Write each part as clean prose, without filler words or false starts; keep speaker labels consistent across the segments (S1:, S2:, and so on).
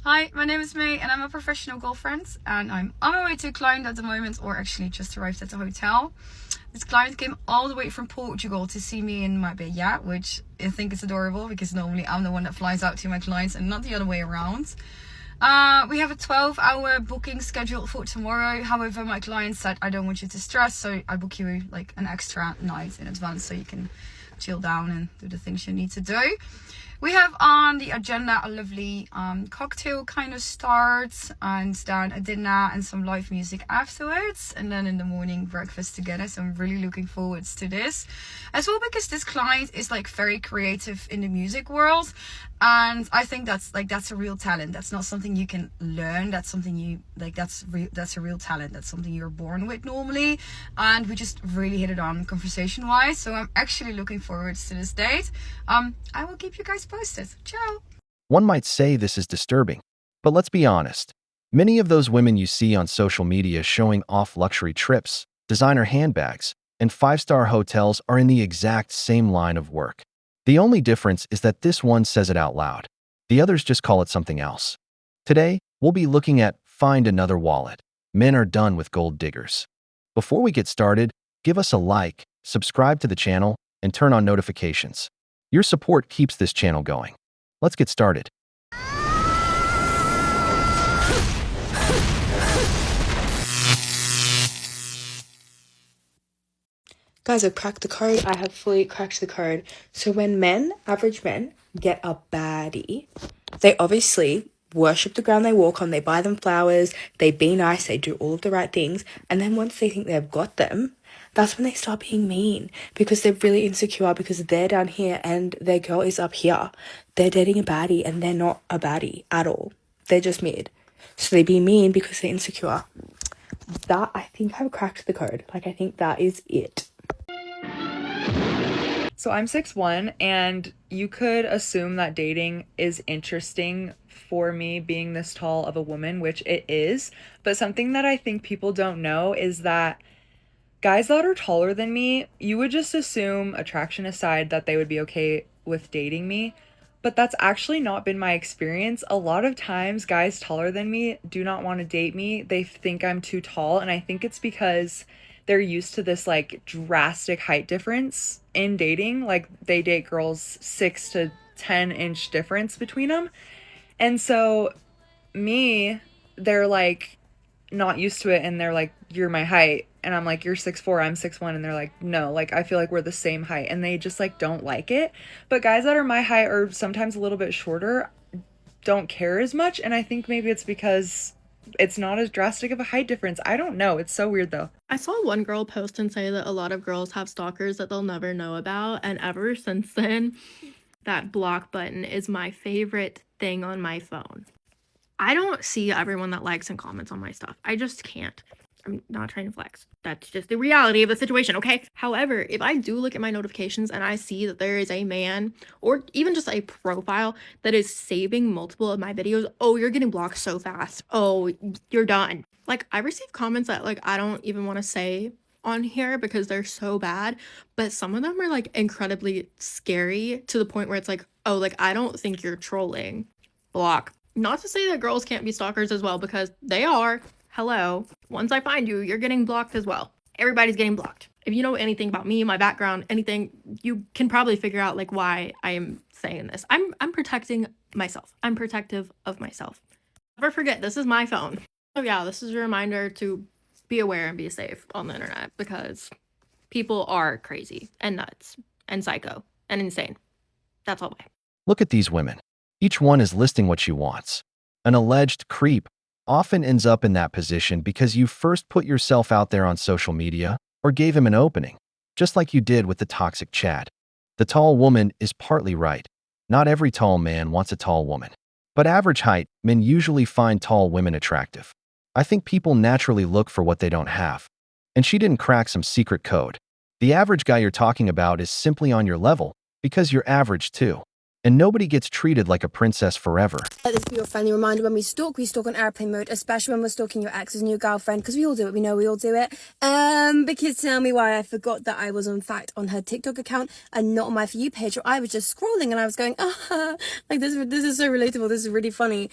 S1: Hi, my name is May and I'm a professional girlfriend and I'm on my way to a client at the moment, or actually just arrived at the hotel. This client came all the way from Portugal to see me in my bed, which I think is adorable because normally I'm the one that flies out to my clients and not the other way around. We have a 12-hour booking scheduled for tomorrow. However, my client said, I don't want you to stress, so I book you like an extra night in advance so you can chill down and do the things you need to do. We have on the agenda a lovely cocktail kind of start, and then a dinner and some live music afterwards, and then in the morning breakfast together. So I'm really looking forward to this as well, because this client is like very creative in the music world, and I think that's a real talent. That's not something you can learn. That's something you like. That's a real talent. That's something you're born with normally, and we just really hit it on conversation wise. So I'm actually looking forward to this date. I will keep you guys posted. Ciao.
S2: One might say this is disturbing, but let's be honest. Many of those women you see on social media showing off luxury trips, designer handbags, and five-star hotels are in the exact same line of work. The only difference is that this one says it out loud. The others just call it something else. Today, we'll be looking at Find Another Wallet. Men are done with gold diggers. Before we get started, give us a like, subscribe to the channel, and turn on notifications. Your support keeps this channel going. Let's get started.
S3: Guys, I've cracked the code. I have fully cracked the code. So when men, average men, get a baddie, they obviously worship the ground they walk on. They buy them flowers. They be nice. They do all of the right things. And then once they think they've got them, that's when they start being mean, because they're really insecure because they're down here and their girl is up here. They're dating a baddie and they're not a baddie at all. They're just mid. So they be mean because they're insecure. That, I think I've cracked the code. Like, I think that is it.
S4: So I'm 6'1", and you could assume that dating is interesting for me being this tall of a woman, which it is. But something that I think people don't know is that guys that are taller than me, you would just assume, attraction aside, that they would be okay with dating me. But that's actually not been my experience. A lot of times, guys taller than me do not want to date me. They think I'm too tall, and I think it's because they're used to this like drastic height difference in dating. Like, they date girls 6 to 10 inch difference between them. And so me, they're like not used to it, and they're like, you're my height, and I'm like, you're 6'4", I'm 6'1", and they're like, no, like, I feel like we're the same height, and they just like don't like it. But guys that are my height or sometimes a little bit shorter don't care as much, and I think maybe it's because it's not as drastic of a height difference. I don't know. It's so weird though.
S5: I saw one girl post and say that a lot of girls have stalkers that they'll never know about, and ever since then, that block button is my favorite thing on my phone. I don't see everyone that likes and comments on my stuff. I just can't. I'm not trying to flex. That's just the reality of the situation, okay? However, if I do look at my notifications and I see that there is a man or even just a profile that is saving multiple of my videos, oh, you're getting blocked so fast. Oh, you're done. Like, I receive comments that like I don't even want to say on here because they're so bad, but some of them are like incredibly scary to the point where it's like, oh, like, I don't think you're trolling. Block. Not to say that girls can't be stalkers as well, because they are. Hello. Once I find you, you're getting blocked as well. Everybody's getting blocked. If you know anything about me, my background, anything, you can probably figure out like why I am saying this. I'm protecting myself. I'm protective of myself. Never forget, this is my phone. So yeah, this is a reminder to be aware and be safe on the internet, because people are crazy and nuts and psycho and insane. That's all why.
S2: Look at these women. Each one is listing what she wants. An alleged creep often ends up in that position because you first put yourself out there on social media or gave him an opening, just like you did with the toxic Chad. The tall woman is partly right. Not every tall man wants a tall woman. But average height, men usually find tall women attractive. I think people naturally look for what they don't have. And she didn't crack some secret code. The average guy you're talking about is simply on your level because you're average too. And nobody gets treated like a princess forever.
S6: Let this be your friendly reminder: when we stalk on airplane mode, especially when we're stalking your ex's new girlfriend, because we all do it. We know we all do it. Because tell me why I forgot that I was in fact on her TikTok account and not on my For You page, or I was just scrolling and I was going, like this is so relatable. This is really funny.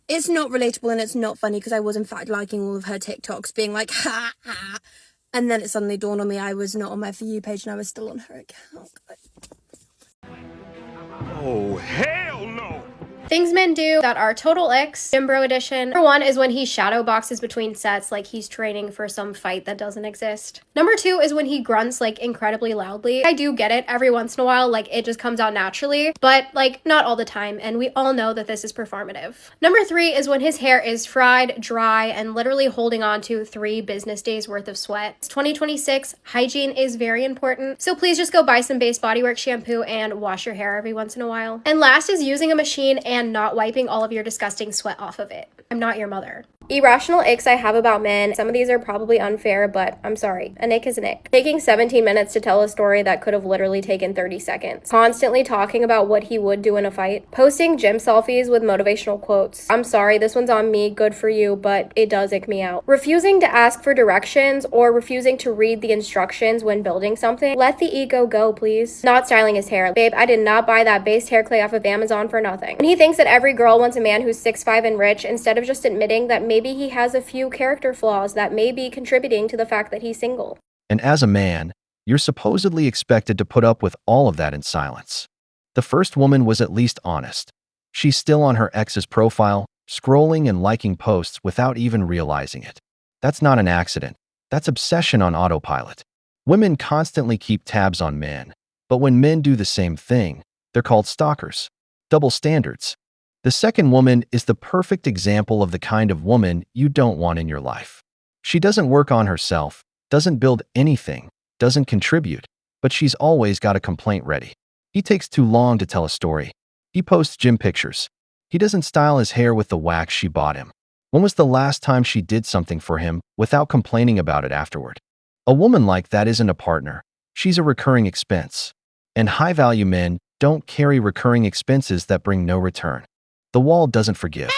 S6: It's not relatable and it's not funny because I was in fact liking all of her TikToks, being like, ha ha. And then it suddenly dawned on me I was not on my For You page and I was still on her account.
S7: Oh, hell no!
S8: Things men do that are total icks. Gym Bro edition. Number 1 is when he shadow boxes between sets like he's training for some fight that doesn't exist. Number 2 is when he grunts like incredibly loudly. I do get it every once in a while, like it just comes out naturally, but like not all the time, and we all know that this is performative. Number 3 is when his hair is fried, dry, and literally holding on to 3 business days worth of sweat. It's 2026, hygiene is very important, so please just go buy some base bodywork shampoo and wash your hair every once in a while. And last is using a machine and not wiping all of your disgusting sweat off of it. I'm not your mother. Irrational icks I have about men. Some of these are probably unfair, but I'm sorry. A ick is an ick. Taking 17 minutes to tell a story that could have literally taken 30 seconds. Constantly talking about what he would do in a fight. Posting gym selfies with motivational quotes. I'm sorry, this one's on me, good for you, but it does ick me out. Refusing to ask for directions or refusing to read the instructions when building something. Let the ego go, please. Not styling his hair. Babe, I did not buy that based hair clay off of Amazon for nothing. And he thinks that every girl wants a man who's 6'5" and rich, instead of just admitting that maybe he has a few character flaws that may be contributing to the fact that he's single.
S2: And as a man, you're supposedly expected to put up with all of that in silence. The first woman was at least honest. She's still on her ex's profile, scrolling and liking posts without even realizing it. That's not an accident. That's obsession on autopilot. Women constantly keep tabs on men, but when men do the same thing, they're called stalkers. Double standards. The second woman is the perfect example of the kind of woman you don't want in your life. She doesn't work on herself, doesn't build anything, doesn't contribute, but she's always got a complaint ready. He takes too long to tell a story. He posts gym pictures. He doesn't style his hair with the wax she bought him. When was the last time she did something for him without complaining about it afterward? A woman like that isn't a partner. She's a recurring expense. And high-value men don't carry recurring expenses that bring no return. The wall doesn't forgive.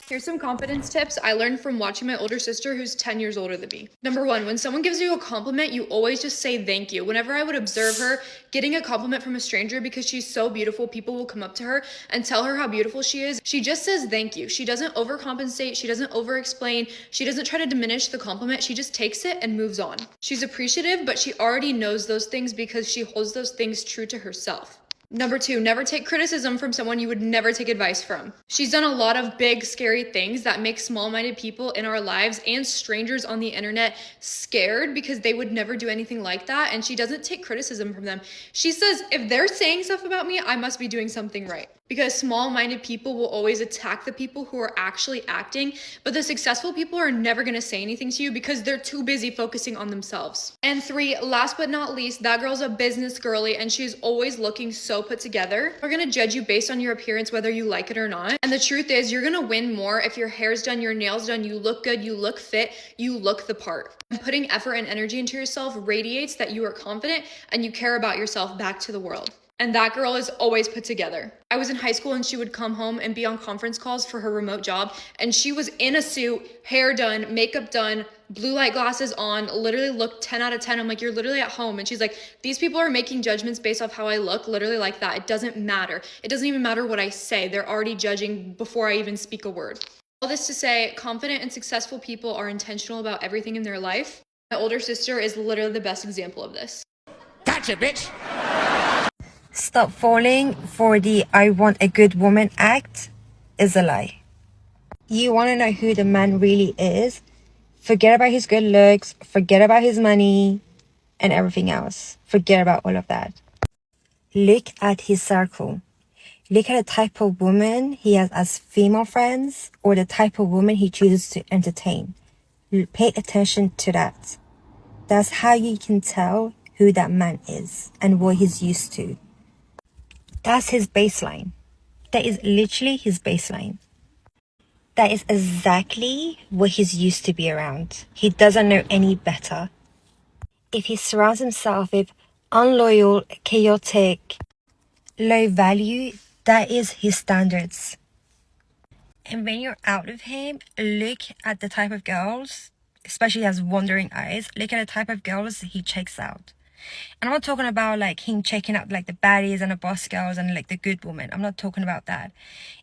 S9: Here's some confidence tips I learned from watching my older sister who's 10 years older than me. Number 1, when someone gives you a compliment, you always just say thank you. Whenever I would observe her getting a compliment from a stranger because she's so beautiful, people will come up to her and tell her how beautiful she is. She just says thank you. She doesn't overcompensate. She doesn't over-explain. She doesn't try to diminish the compliment. She just takes it and moves on. She's appreciative, but she already knows those things because she holds those things true to herself. Number 2, never take criticism from someone you would never take advice from. She's done a lot of big, scary things that make small-minded people in our lives and strangers on the internet scared because they would never do anything like that, and she doesn't take criticism from them. She says, if they're saying stuff about me, I must be doing something right. Because small-minded people will always attack the people who are actually acting, but the successful people are never gonna say anything to you because they're too busy focusing on themselves. And 3, last but not least, that girl's a business girly and she's always looking so put together. We're gonna judge you based on your appearance, whether you like it or not. And the truth is, you're gonna win more if your hair's done, your nails done, you look good, you look fit, you look the part. And putting effort and energy into yourself radiates that you are confident and you care about yourself back to the world. And that girl is always put together. I was in high school and she would come home and be on conference calls for her remote job. And she was in a suit, hair done, makeup done, blue light glasses on, literally looked 10 out of 10. I'm like, you're literally at home. And she's like, these people are making judgments based off how I look, literally like that. It doesn't matter. It doesn't even matter what I say. They're already judging before I even speak a word. All this to say, confident and successful people are intentional about everything in their life. My older sister is literally the best example of this.
S7: Gotcha, bitch!
S6: Stop falling for the I want a good woman act is a lie. You want to know who the man really is? Forget about his good looks, forget about his money and everything else. Forget about all of that. Look at his circle. Look at the type of woman he has as female friends or the type of woman he chooses to entertain. Pay attention to that. That's how you can tell who that man is and what he's used to. That's his baseline. That is literally his baseline. That is exactly what he's used to be around. He doesn't know any better. If he surrounds himself with unloyal, chaotic, low value, that is his standards. And when you're out of him, look at the type of girls, especially as wandering eyes, look at the type of girls he checks out. And I'm not talking about like him checking out like the baddies and the boss girls and like the good woman. I'm not talking about that.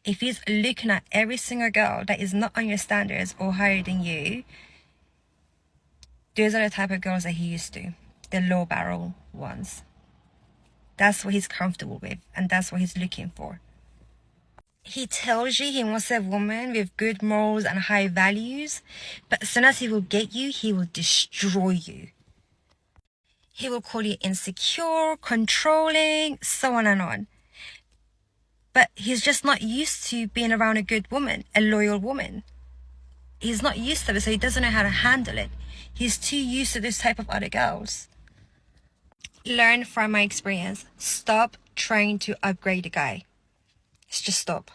S6: If he's looking at every single girl that is not on your standards or higher than you, those are the type of girls that he used to. The low barrel ones. That's what he's comfortable with, and that's what he's looking for. He tells you he wants a woman with good morals and high values, but as soon as he will get you, he will destroy you. He will call you insecure, controlling, so on and on. But he's just not used to being around a good woman, a loyal woman. He's not used to it, so he doesn't know how to handle it. He's too used to this type of other girls. Learn from my experience. Stop trying to upgrade a guy. Just stop.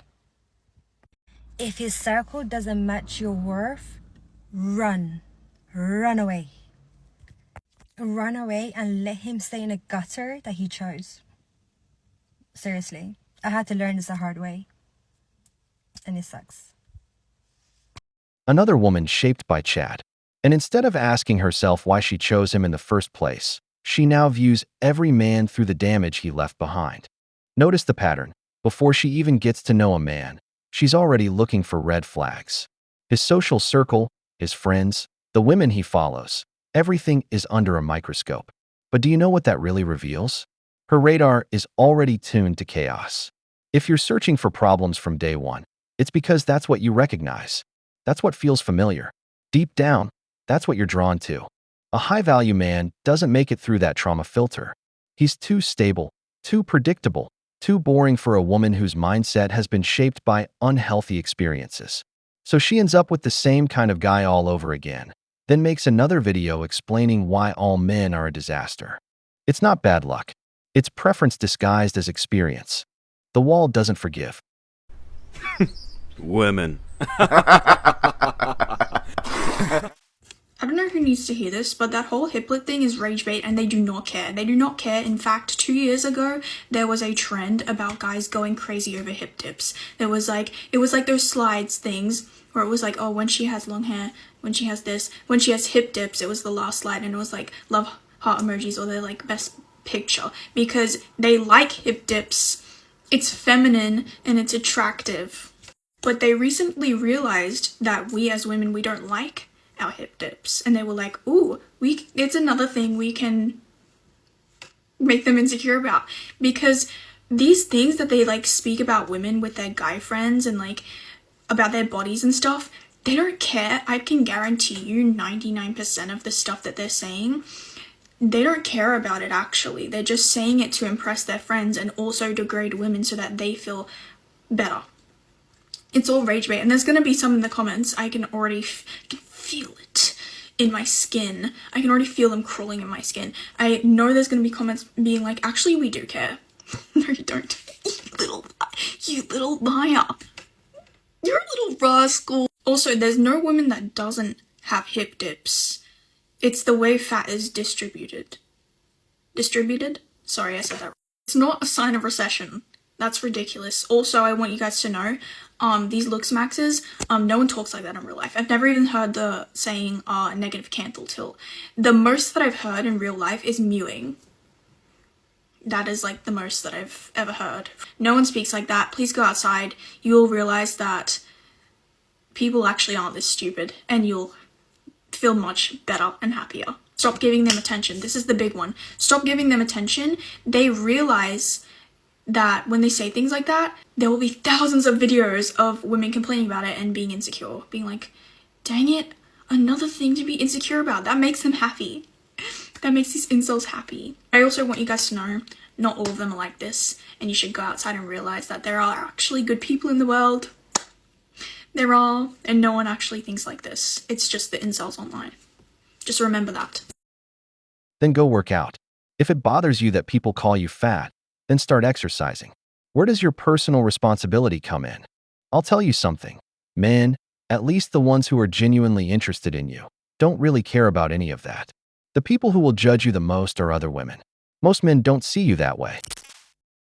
S6: If his circle doesn't match your worth, run. Run away. Run away and let him stay in a gutter that he chose. Seriously. I had to learn this the hard way. And it sucks.
S2: Another woman shaped by Chad. And instead of asking herself why she chose him in the first place, she now views every man through the damage he left behind. Notice the pattern. Before she even gets to know a man, she's already looking for red flags. His social circle, his friends, the women he follows, everything is under a microscope. But do you know what that really reveals? Her radar is already tuned to chaos. If you're searching for problems from day one, it's because that's what you recognize. That's what feels familiar. Deep down, that's what you're drawn to. A high-value man doesn't make it through that trauma filter. He's too stable, too predictable, too boring for a woman whose mindset has been shaped by unhealthy experiences. So she ends up with the same kind of guy all over again, then makes another video explaining why all men are a disaster. It's not bad luck. It's preference disguised as experience. The wall doesn't forgive.
S10: Women.
S11: I don't know who needs to hear this, but that whole hiplet thing is rage bait and they do not care. They do not care. In fact, 2 years ago, there was a trend about guys going crazy over hip dips. It was like those slides things where it was like, oh, when she has long hair, when she has this, when she has hip dips, it was the last slide and it was like love heart emojis or their like best picture because they like hip dips. It's feminine and it's attractive. But they recently realized that we as women, we don't like our hip dips, and they were like, ooh, it's another thing we can make them insecure about, because these things that they like speak about women with their guy friends and like about their bodies and stuff, they don't care. I can guarantee you 99% of the stuff that they're saying, they don't care about it actually. They're just saying it to impress their friends and also degrade women so that they feel better. It's all rage bait, and there's gonna be some in the comments. I can already feel it in my skin. I can already feel them crawling in my skin. I know there's gonna be comments being like, actually, we do care. No, you don't. You little liar. You're a little rascal. Also, there's no woman that doesn't have hip dips. It's the way fat is distributed. Distributed? Sorry, I said that wrong. It's not a sign of recession. That's ridiculous. Also, I want you guys to know, these looks maxes, no one talks like that in real life. I've never even heard the saying, negative canthal tilt. The most that I've heard in real life is mewing. That is like the most that I've ever heard. No one speaks like that. Please go outside. You'll realize that people actually aren't this stupid, and you'll feel much better and happier. Stop giving them attention. This is the big one. Stop giving them attention. They realize that when they say things like that, there will be thousands of videos of women complaining about it and being insecure, being like, dang it, another thing to be insecure about. That makes them happy. That makes these incels happy. I also want you guys to know, not all of them are like this, and you should go outside and realize that there are actually good people in the world. There are, and no one actually thinks like this. It's just the incels online. Just remember that.
S2: Then go work out. If it bothers you that people call you fat, then start exercising. Where does your personal responsibility come in? I'll tell you something. Men, at least the ones who are genuinely interested in you, don't really care about any of that. The people who will judge you the most are other women. Most men don't see you that way.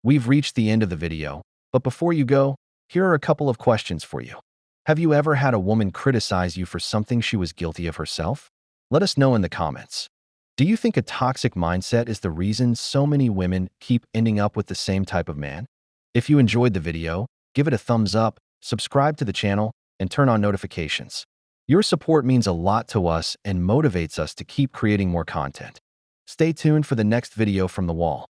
S2: We've reached the end of the video, but before you go, here are a couple of questions for you. Have you ever had a woman criticize you for something she was guilty of herself? Let us know in the comments. Do you think a toxic mindset is the reason so many women keep ending up with the same type of man? If you enjoyed the video, give it a thumbs up, subscribe to the channel, and turn on notifications. Your support means a lot to us and motivates us to keep creating more content. Stay tuned for the next video from the wall.